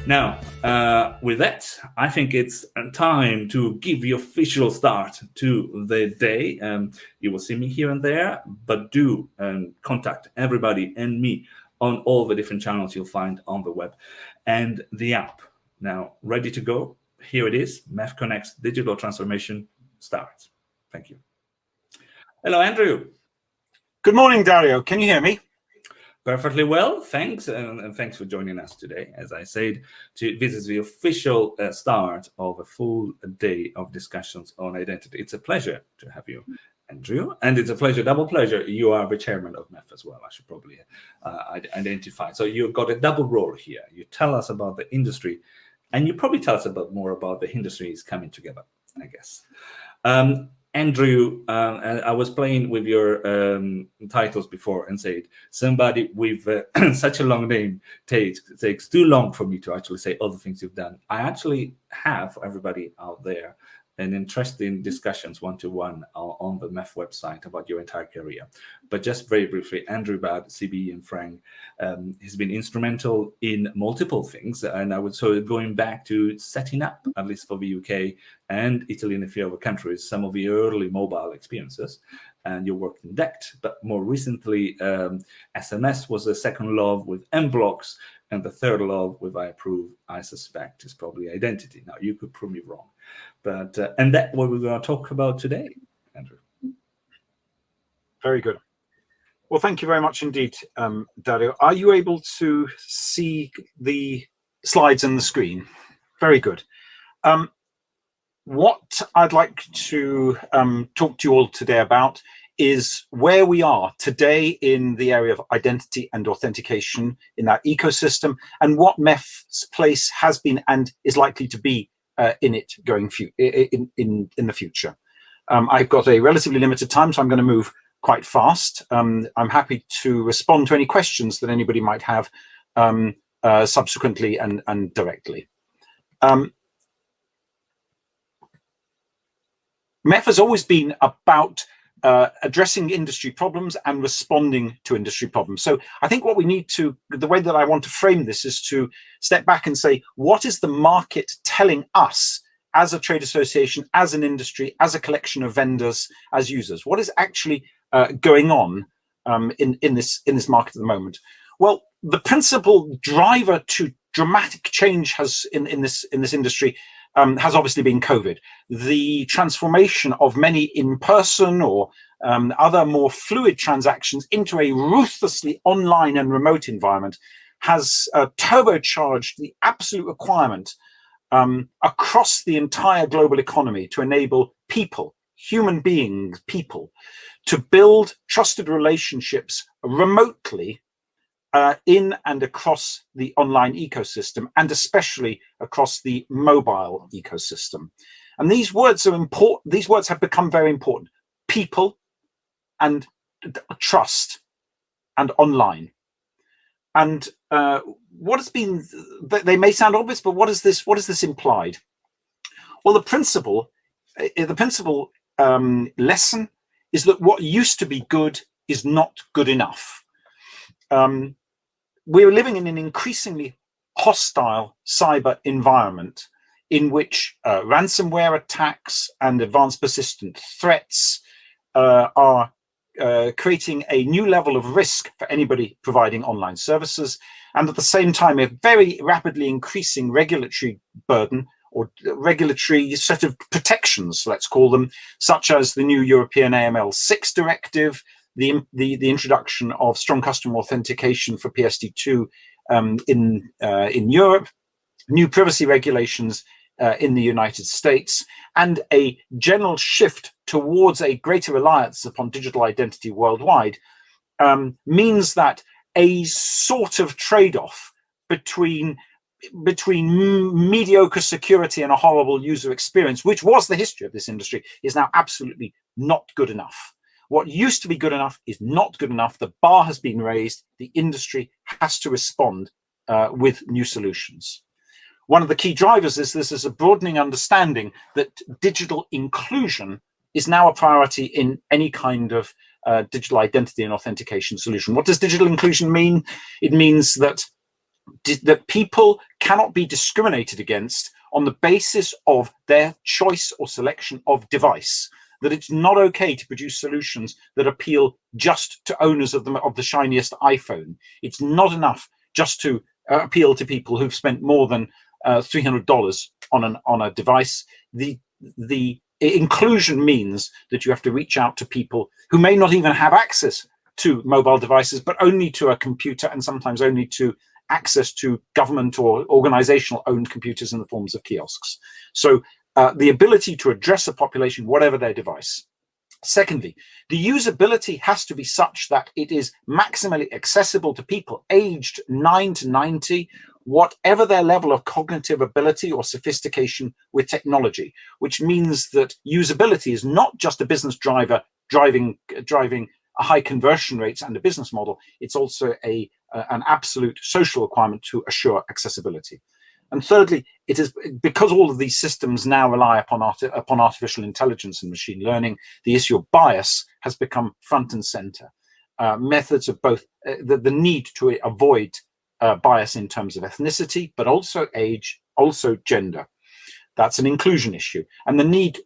Now, with that, I think it's time to give the official start to the day. You will see me here and there, but do contact everybody and me on all the different channels you'll find on the web and the app. Now, ready to go? Here it is. MEF Connect's digital transformation starts. Thank you. Hello, Andrew. Good morning, Dario. Can you hear me? Perfectly well, thanks, and thanks for joining us today. As I said, this is the official start of a full day of discussions on identity. It's a pleasure to have you, Andrew, and it's a pleasure, double pleasure. You are the chairman of MEF as well. I should probably identify. So you've got a double role here. You tell us about the industry, and you probably tell us more about the industries coming together, I guess. Andrew, I was playing with your titles before and said somebody with such a long name takes too long for me to actually say all the things you've done. I actually have, for everybody out there, an interesting discussions one-to-one on the MEF website about your entire career. But just very briefly, Andrew Bad, CBE and FREng, has been instrumental in multiple things. And I would so going back to setting up, at least for the UK and Italy and a few other countries, some of the early mobile experiences. And you worked in DECT, but more recently, SMS was the second love with mBlocks, and the third love with iProov, I suspect, is probably identity. Now, you could prove me wrong. But and that's what we're going to talk about today, Andrew. Very good. Well, thank you very much indeed, Dario. Are you able to see the slides on the screen? Very good. What I'd like to talk to you all today about is where we are today in the area of identity and authentication in that ecosystem, and what MEF's place has been and is likely to be in it going in the future. I've got a relatively limited time, so I'm going to move quite fast. I'm happy to respond to any questions that anybody might have subsequently and directly. MEF has always been about addressing industry problems and responding to industry problems. So I think what we need to, the way that I want to frame this is to step back and say, what is the market telling us as a trade association, as an industry, as a collection of vendors, as users? What is actually going on in this market at the moment? Well, the principal driver to dramatic change in this industry has obviously been COVID. The transformation of many in-person or other more fluid transactions into a ruthlessly online and remote environment has turbocharged the absolute requirement across the entire global economy to enable people, human beings, people, to build trusted relationships remotely in and across the online ecosystem, and especially across the mobile ecosystem. And these words are important. These words have become very important. People and trust and online. And what has been, they may sound obvious, but what is this implied? Well, the principal lesson is that what used to be good is not good enough. We're living in an increasingly hostile cyber environment in which ransomware attacks and advanced persistent threats are creating a new level of risk for anybody providing online services, and at the same time a very rapidly increasing regulatory burden or regulatory set of protections, let's call them, such as the new European AML6 directive, the introduction of strong customer authentication for PSD2 in Europe, new privacy regulations in the United States, and a general shift towards a greater reliance upon digital identity worldwide means that a sort of trade-off between mediocre security and a horrible user experience, which was the history of this industry, is now absolutely not good enough. What used to be good enough is not good enough. The bar has been raised. The industry has to respond with new solutions. One of the key drivers is this is a broadening understanding that digital inclusion is now a priority in any kind of digital identity and authentication solution. What does digital inclusion mean? It means that that people cannot be discriminated against on the basis of their choice or selection of device, that it's not okay to produce solutions that appeal just to owners of the shiniest iPhone. It's not enough just to appeal to people who've spent more than $300 on a device. The inclusion means that you have to reach out to people who may not even have access to mobile devices, but only to a computer, and sometimes only to access to government or organizational owned computers in the forms of kiosks. So the ability to address a population, whatever their device. Secondly, the usability has to be such that it is maximally accessible to people aged 9 to 90, whatever their level of cognitive ability or sophistication with technology, which means that usability is not just a business driver driving a high conversion rates and a business model. It's also an absolute social requirement to assure accessibility. And thirdly, it is because all of these systems now rely upon artificial intelligence and machine learning, the issue of bias has become front and center. Methods of both the need to avoid bias in terms of ethnicity, but also age, also gender. That's an inclusion issue, and the need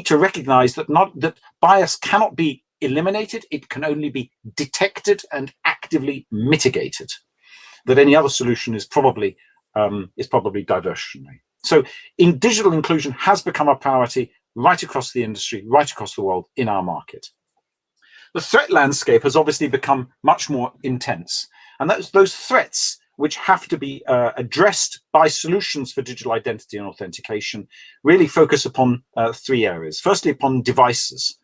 to recognize that bias cannot be eliminated; it can only be detected and actively mitigated. That any other solution is probably diversionary. So, digital inclusion has become a priority right across the industry, right across the world, in our market. The threat landscape has obviously become much more intense, and those threats which have to be addressed by solutions for digital identity and authentication really focus upon three areas. Firstly, upon devices.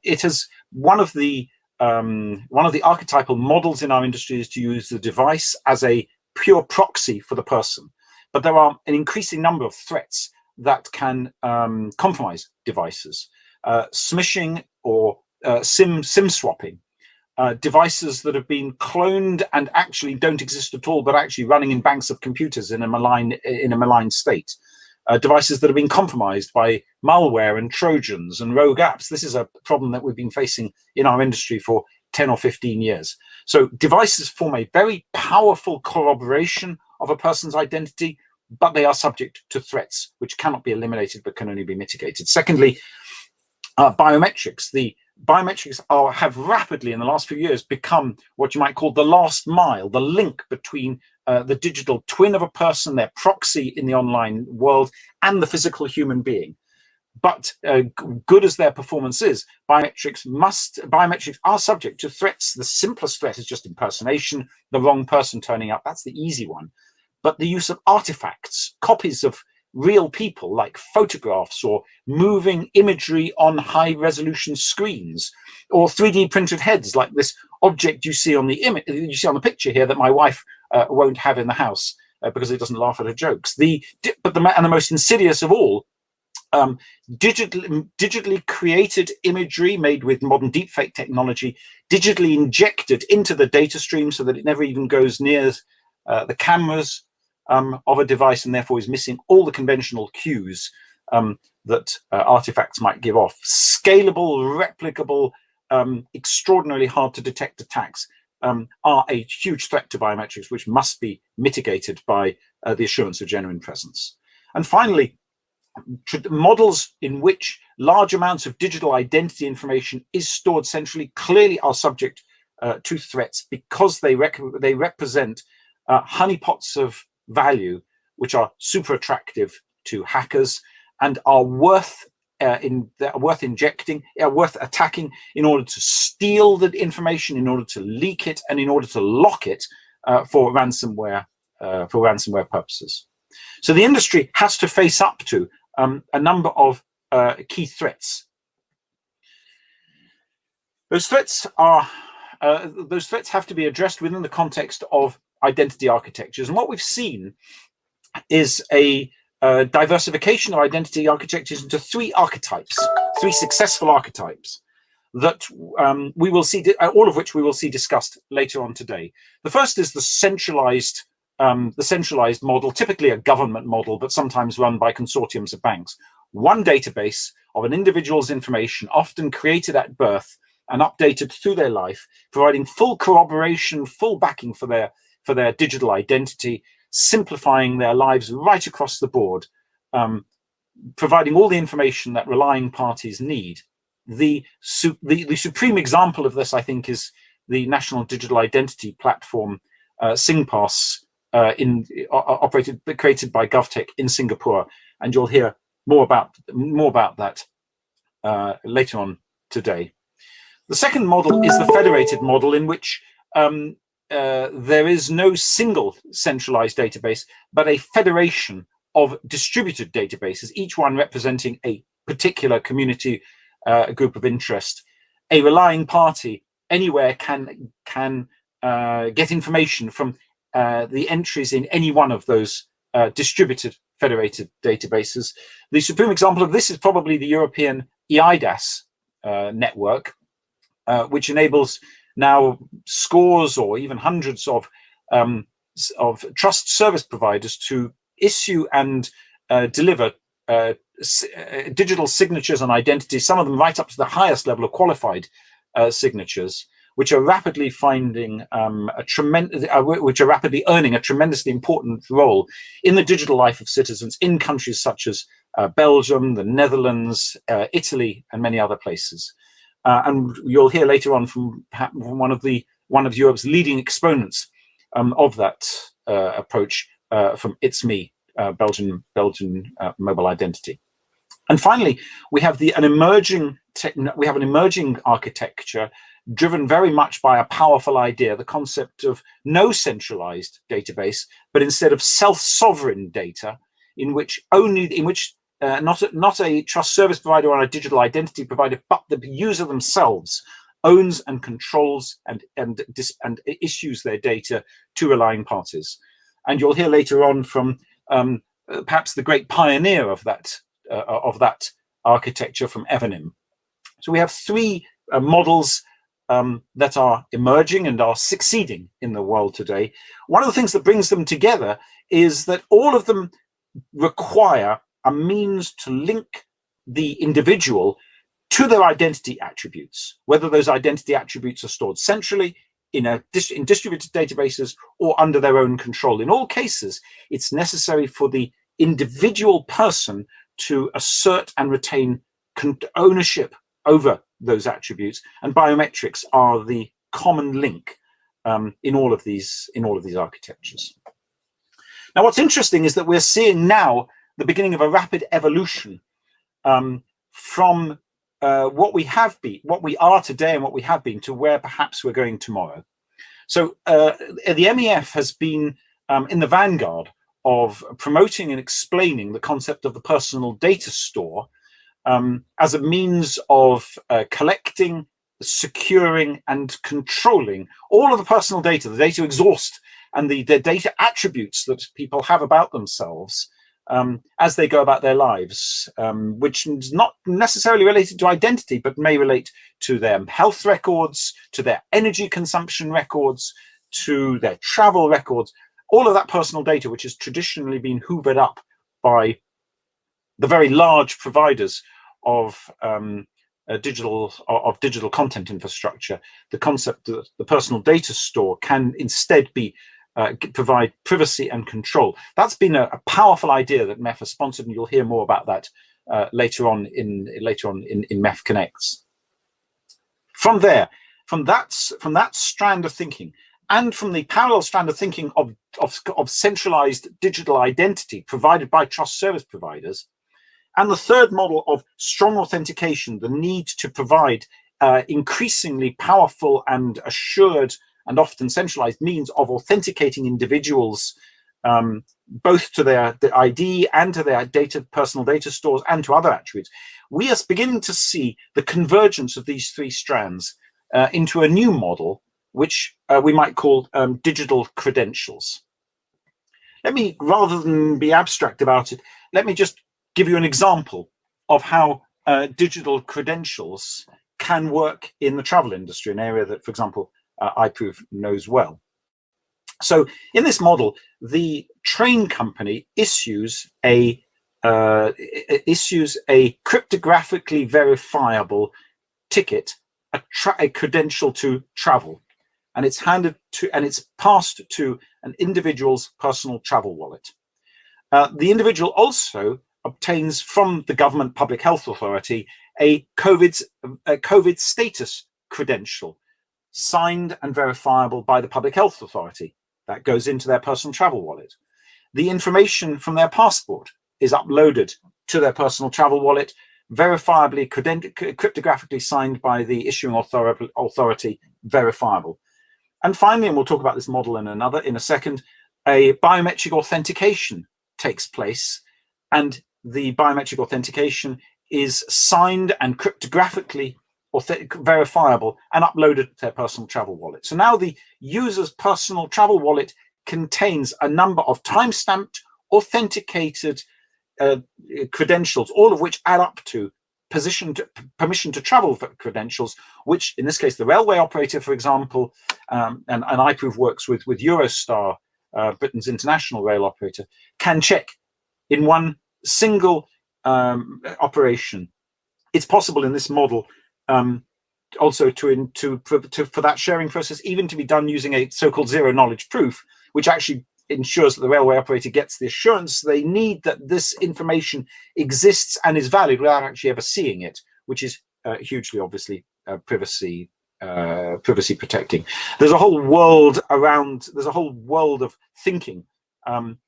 It has one of the archetypal models in our industry is to use the device as a pure proxy for the person, but there are an increasing number of threats that can compromise devices, smishing or SIM swapping, devices that have been cloned and actually don't exist at all, but actually running in banks of computers in a malign state. Devices that have been compromised by malware and Trojans and rogue apps. This is a problem that we've been facing in our industry for 10 or 15 years. So devices form a very powerful corroboration of a person's identity, but they are subject to threats which cannot be eliminated but can only be mitigated. Secondly, biometrics. The biometrics have rapidly in the last few years become what you might call the last mile, the link between the digital twin of a person, their proxy in the online world, and the physical human being. But good as their performance is, biometrics are subject to threats. The simplest threat is just impersonation, the wrong person turning up. That's the easy one. But the use of artifacts, copies of real people like photographs or moving imagery on high resolution screens, or 3D printed heads like this object you see on the picture here that my wife won't have in the house because it doesn't laugh at her jokes. The most insidious of all, digitally created imagery made with modern deepfake technology, digitally injected into the data stream so that it never even goes near the cameras of a device, and therefore is missing all the conventional cues that artifacts might give off. Scalable, replicable, extraordinarily hard to detect attacks are a huge threat to biometrics, which must be mitigated by the assurance of genuine presence. And finally, models in which large amounts of digital identity information is stored centrally clearly are subject to threats because they represent honeypots of value which are super attractive to hackers and are worth attacking in order to steal the information, in order to leak it, and in order to lock it for ransomware purposes. So the industry has to face up to a number of key threats. Those threats have to be addressed within the context of identity architectures, and what we've seen is a diversification of identity architectures into three successful archetypes that we will see, all of which we will see discussed later on today. The first is the centralized model, typically a government model, but sometimes run by consortiums of banks. One database of an individual's information, often created at birth and updated through their life, providing full corroboration, full backing for for their digital identity, simplifying their lives right across the board, providing all the information that relying parties need. The supreme example of this, I think, is the National Digital Identity Platform, SingPass, created by GovTech in Singapore, and you'll hear more about that later on today. The second model is the federated model, in which there is no single centralized database, but a federation of distributed databases, each one representing a particular community group of interest. A relying party anywhere can get information from the entries in any one of those distributed federated databases. The supreme example of this is probably the European EIDAS network, which enables now scores or even hundreds of trust service providers to issue and deliver digital signatures and identities, some of them right up to the highest level of qualified signatures, which are rapidly earning a tremendously important role in the digital life of citizens in countries such as Belgium, the Netherlands, Italy, and many other places. And you'll hear later on from one of Europe's leading exponents of that approach, from It's Me, Belgian mobile identity. And finally, we have an emerging architecture driven very much by a powerful idea, the concept of no centralized database, but instead of self-sovereign data, in which not a trust service provider or a digital identity provider, but the user themselves owns and controls and issues their data to relying parties. And you'll hear later on from perhaps the great pioneer of that architecture, from FREng. So we have three models that are emerging and are succeeding in the world today. One of the things that brings them together is that all of them require a means to link the individual to their identity attributes, whether those identity attributes are stored centrally in distributed databases or under their own control. In all cases, it's necessary for the individual person to assert and retain ownership over those attributes, and biometrics are the common link in all of these architectures. Now, what's interesting is that we're seeing now the beginning of a rapid evolution from what we are today and what we have been, to where perhaps we're going tomorrow. So the MEF has been in the vanguard of promoting and explaining the concept of the personal data store as a means of collecting, securing, and controlling all of the personal data, the data exhaust, and the data attributes that people have about themselves as they go about their lives, which is not necessarily related to identity, but may relate to their health records, to their energy consumption records, to their travel records, all of that personal data, which has traditionally been hoovered up by the very large providers of digital content infrastructure. The concept that the personal data store can instead be provide privacy and control. That's been a powerful idea that MEF has sponsored, and you'll hear more about that later on in MEF Connects. From that strand of thinking, and from the parallel strand of thinking of centralized digital identity provided by trust service providers, and the third model of strong authentication, the need to provide increasingly powerful and assured and often centralized means of authenticating individuals, both to their ID and to their personal data stores and to other attributes. We are beginning to see the convergence of these three strands into a new model, which we might call digital credentials. Rather than be abstract about it, let me just give you an example of how digital credentials can work in the travel industry, an area that, for example, iProov knows well. So in this model, the train company issues a cryptographically verifiable ticket, a credential to travel. and it's handed to, and it's passed to an individual's personal travel wallet. The individual also obtains from the government public health authority a COVID status credential, signed and verifiable by the public health authority. That goes into their personal travel wallet. The information from their passport is uploaded to their personal travel wallet, verifiably, cryptographically signed by the issuing authority, verifiable. And finally, and we'll talk about this model in a second, a biometric authentication takes place, and the biometric authentication is signed and cryptographically verifiable and uploaded to their personal travel wallet. So now the user's personal travel wallet contains a number of time-stamped, authenticated credentials, all of which add up to permission to travel credentials, which in this case the railway operator, for example, and iProov works with Eurostar, Britain's international rail operator, can check in one single operation. It's possible in this model also for that sharing process even to be done using a so-called zero knowledge proof, which actually ensures that the railway operator gets the assurance they need that this information exists and is valid without actually ever seeing it, which is hugely, obviously, privacy protecting. There's a whole world of thinking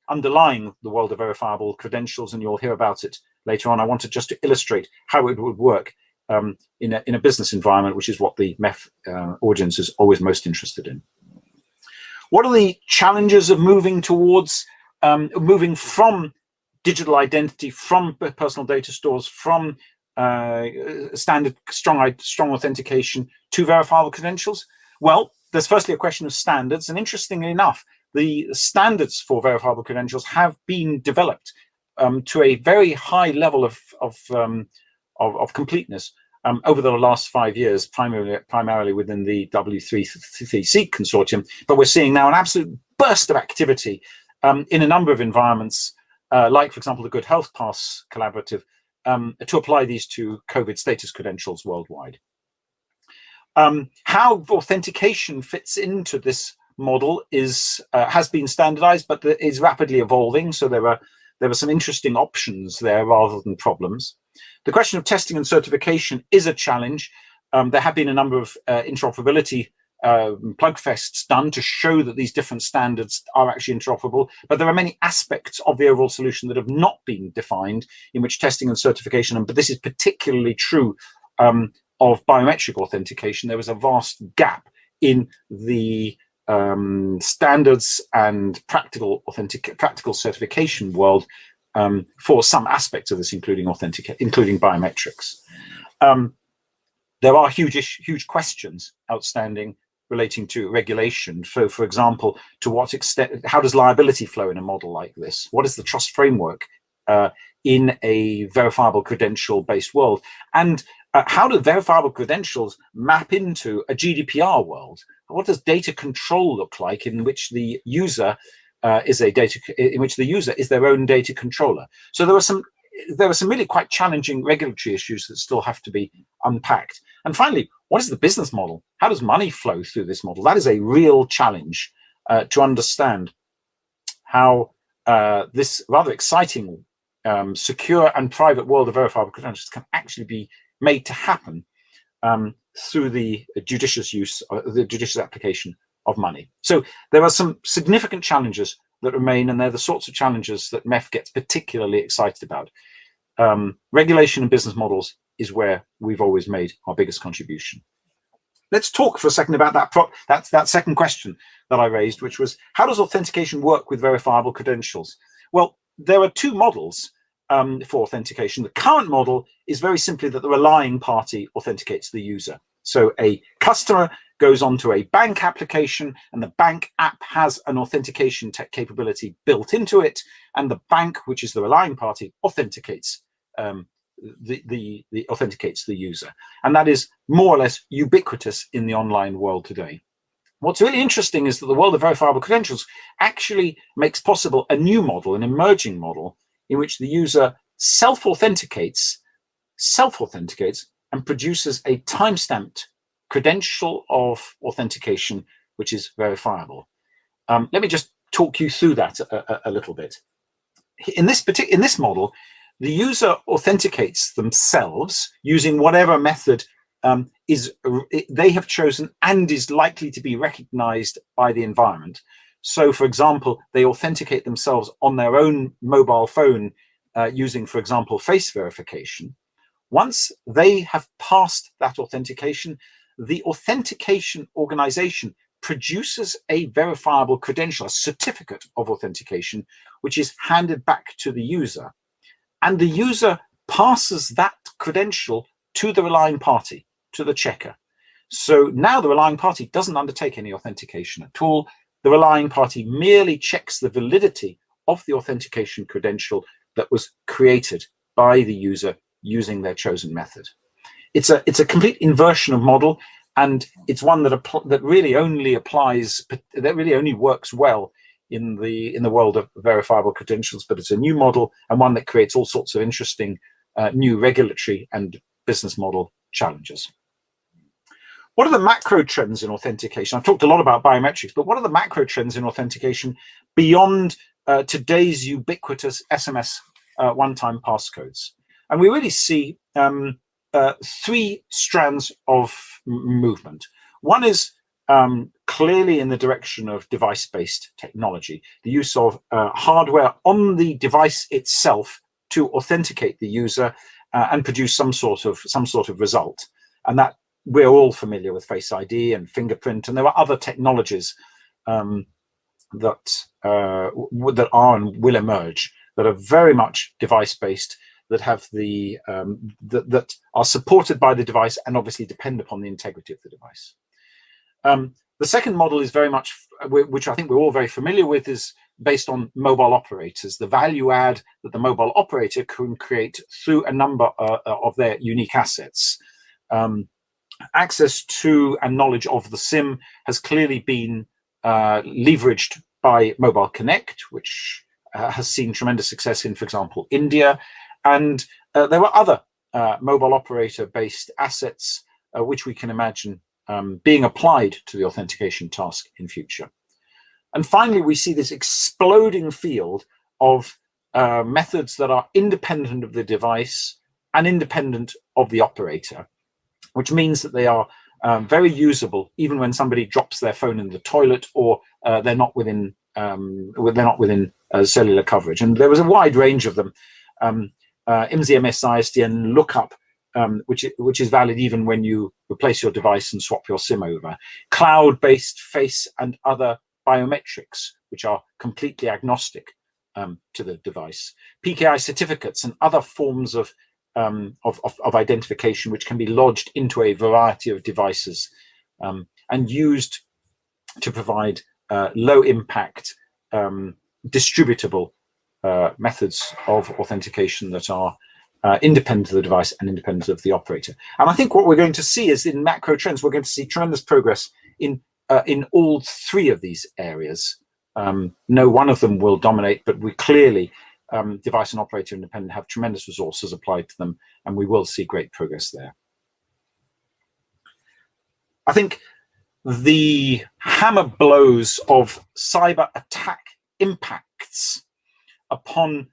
underlying the world of verifiable credentials, and you'll hear about it later on. I wanted just to illustrate how it would work in a business environment, which is what the MEF audience is always most interested in. What are the challenges of moving from digital identity, from personal data stores, from standard strong authentication to verifiable credentials? Well, there's firstly a question of standards, and interestingly enough, the standards for verifiable credentials have been developed to a very high level of completeness over the last 5 years, primarily within the W3C consortium. But we're seeing now an absolute burst of activity in a number of environments, like, for example, the Good Health Pass Collaborative, to apply these to COVID status credentials worldwide. How authentication fits into this model has been standardized, but is rapidly evolving. So there are some interesting options there rather than problems. The question of testing and certification is a challenge. There have been a number of interoperability plugfests done to show that these different standards are actually interoperable, but there are many aspects of the overall solution that have not been defined, in which testing and certification, but this is particularly true of biometric authentication. There was a vast gap in the standards and practical certification world for some aspects of this, including biometrics. There are huge questions outstanding relating to regulation. So, for example, to what extent, how does liability flow in a model like this? What is the trust framework in a verifiable credential-based world? And how do verifiable credentials map into a GDPR world? What does data control look like, in which the user is their own data controller? So there are some really quite challenging regulatory issues that still have to be unpacked. And finally, what is the business model? How does money flow through this model? That is a real challenge to understand how this rather exciting, secure and private world of verifiable credentials can actually be made to happen through the judicious application of money. So there are some significant challenges that remain, and they're the sorts of challenges that MEF gets particularly excited about. Regulation and business models is where we've always made our biggest contribution. Let's talk for a second about that second question that I raised, which was, how does authentication work with verifiable credentials? Well, there are two models for authentication. The current model is very simply that the relying party authenticates the user. So a customer goes onto a bank application, and the bank app has an authentication capability built into it, and the bank, which is the relying party, authenticates authenticates the user. And that is more or less ubiquitous in the online world today. What's really interesting is that the world of verifiable credentials actually makes possible a new model, an emerging model, in which the user self-authenticates, and produces a time-stamped credential of authentication which is verifiable. Let me just talk you through that a little bit. In this model, the user authenticates themselves using whatever method they have chosen and is likely to be recognized by the environment. So, for example, they authenticate themselves on their own mobile phone using, for example, face verification. Once they have passed that authentication, the authentication organization produces a verifiable credential, a certificate of authentication, which is handed back to the user. And the user passes that credential to the relying party, to the checker. So now the relying party doesn't undertake any authentication at all. The relying party merely checks the validity of the authentication credential that was created by the user using their chosen method. It's a complete inversion of model, and it's one that really only applies, that really only works well in the world of verifiable credentials. But it's a new model and one that creates all sorts of interesting new regulatory and business model challenges. What are the macro trends in authentication? I've talked a lot about biometrics, but what are the macro trends in authentication beyond today's ubiquitous SMS one-time passcodes? And we really see three strands of movement. One is clearly in the direction of device-based technology, the use of hardware on the device itself to authenticate the user and produce some sort of result. And that we're all familiar with Face ID and fingerprint, and there are other technologies that are and will emerge that are very much device-based, that have the that are supported by the device and obviously depend upon the integrity of the device. The second model is very much, which I think we're all very familiar with, is based on mobile operators, the value add that the mobile operator can create through a number of their unique assets. Access to and knowledge of the SIM has clearly been leveraged by Mobile Connect, which has seen tremendous success in, for example, India. And there were other mobile operator-based assets which we can imagine being applied to the authentication task in future. And finally, we see this exploding field of methods that are independent of the device and independent of the operator, which means that they are very usable even when somebody drops their phone in the toilet or they're not within cellular coverage. And there was a wide range of them. IMSI-MS ISDN lookup, which is valid even when you replace your device and swap your SIM over. Cloud-based face and other biometrics, which are completely agnostic to the device. PKI certificates and other forms of identification, which can be lodged into a variety of devices and used to provide low impact, distributable methods of authentication that are independent of the device and independent of the operator. And I think what we're going to see is in macro trends, we're going to see tremendous progress in all three of these areas. No one of them will dominate, but we clearly, device and operator independent, have tremendous resources applied to them, and we will see great progress there. I think the hammer blows of cyber attack impacts upon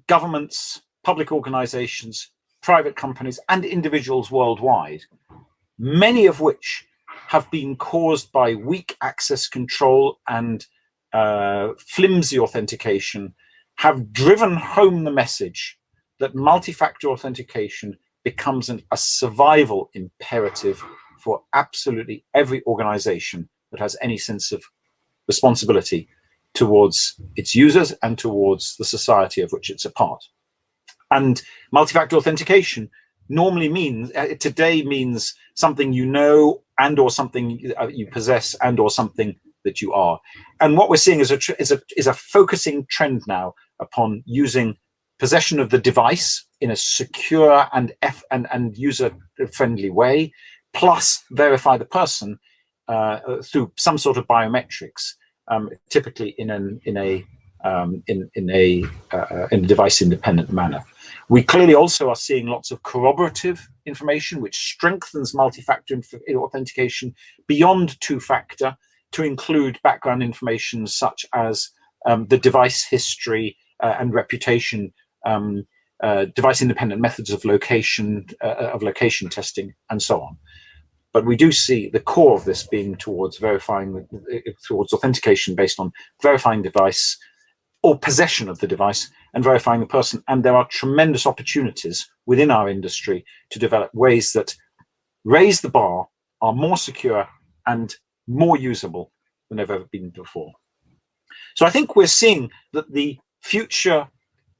governments, public organizations, private companies, and individuals worldwide, many of which have been caused by weak access control and flimsy authentication, have driven home the message that multi-factor authentication becomes a survival imperative for absolutely every organization that has any sense of responsibility towards its users and towards the society of which it's a part. And multi-factor authentication normally means, today means something you know and or something you possess and or something that you are. And what we're seeing is a focusing trend now upon using possession of the device in a secure and user-friendly way, plus verify the person through some sort of biometrics, typically in a device-independent manner. We clearly also are seeing lots of corroborative information which strengthens multi-factor authentication beyond two-factor to include background information such as the device history and reputation, device-independent methods of location testing, and so on. But we do see the core of this being towards authentication based on verifying device or possession of the device and verifying the person. And there are tremendous opportunities within our industry to develop ways that raise the bar, are more secure and more usable than they've ever been before. So I think we're seeing that the future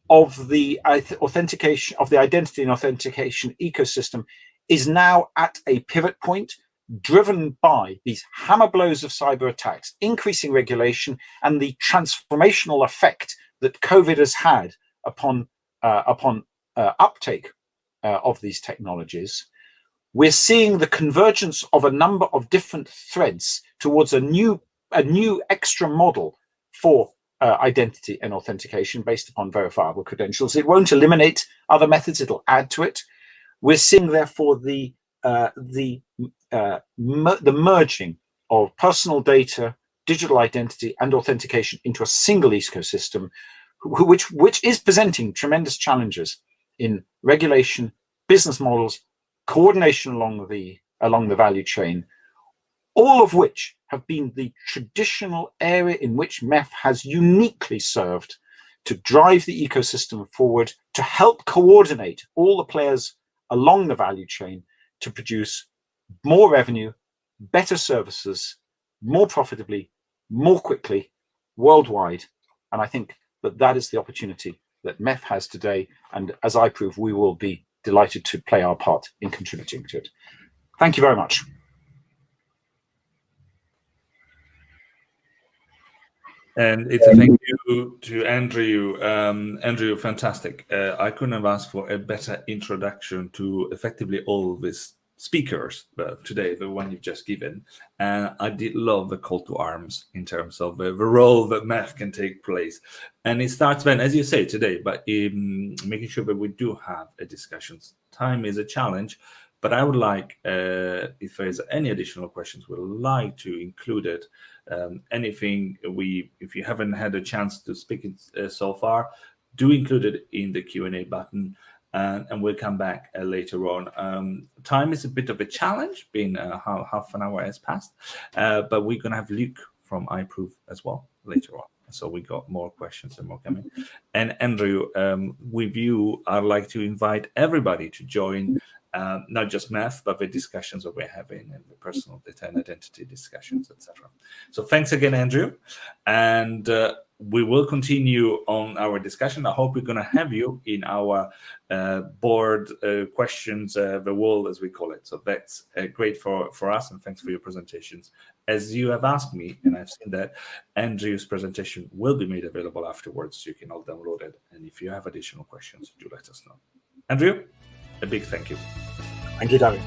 of the authentication, of the identity and authentication ecosystem is now at a pivot point, driven by these hammer blows of cyber attacks, increasing regulation, and the transformational effect that COVID has had upon uptake of these technologies. We're seeing the convergence of a number of different threads towards a new extra model for identity and authentication based upon verifiable credentials. It won't eliminate other methods; it'll add to it. We're seeing, therefore, the merging of personal data, digital identity, and authentication into a single ecosystem, which is presenting tremendous challenges in regulation, business models, coordination along the value chain, all of which have been the traditional area in which MEF has uniquely served to drive the ecosystem forward, to help coordinate all the players along the value chain to produce more revenue, better services, more profitably, more quickly, worldwide. And I think that is the opportunity that MEF has today. And as iProov, we will be delighted to play our part in contributing to it. Thank you very much. And it's a thank you to Andrew. Andrew, fantastic. I couldn't have asked for a better introduction to effectively all these speakers today, the one you've just given. And I did love the call to arms in terms of the role that MEF can take place. And it starts then, as you say today, but making sure that we do have a discussion. Time is a challenge, but I would like, if there's any additional questions, we'd like to include it. Anything if you haven't had a chance to speak it so far, do include it in the Q&A button, and we'll come back later on. Time is a bit of a challenge, being half an hour has passed, but we're going to have Luke from iProov as well later on. So we got more questions and more coming. And Andrew, with you, I'd like to invite everybody to join not just MEF, but the discussions that we're having and the personal data and identity discussions, etc. So thanks again, Andrew. And we will continue on our discussion. I hope we're going to have you in our board questions, the wall, as we call it. So that's great for us, and thanks for your presentations. As you have asked me, and I've seen that, Andrew's presentation will be made available afterwards, so you can all download it. And if you have additional questions, do let us know. Andrew, a big thank you. Thank you, David.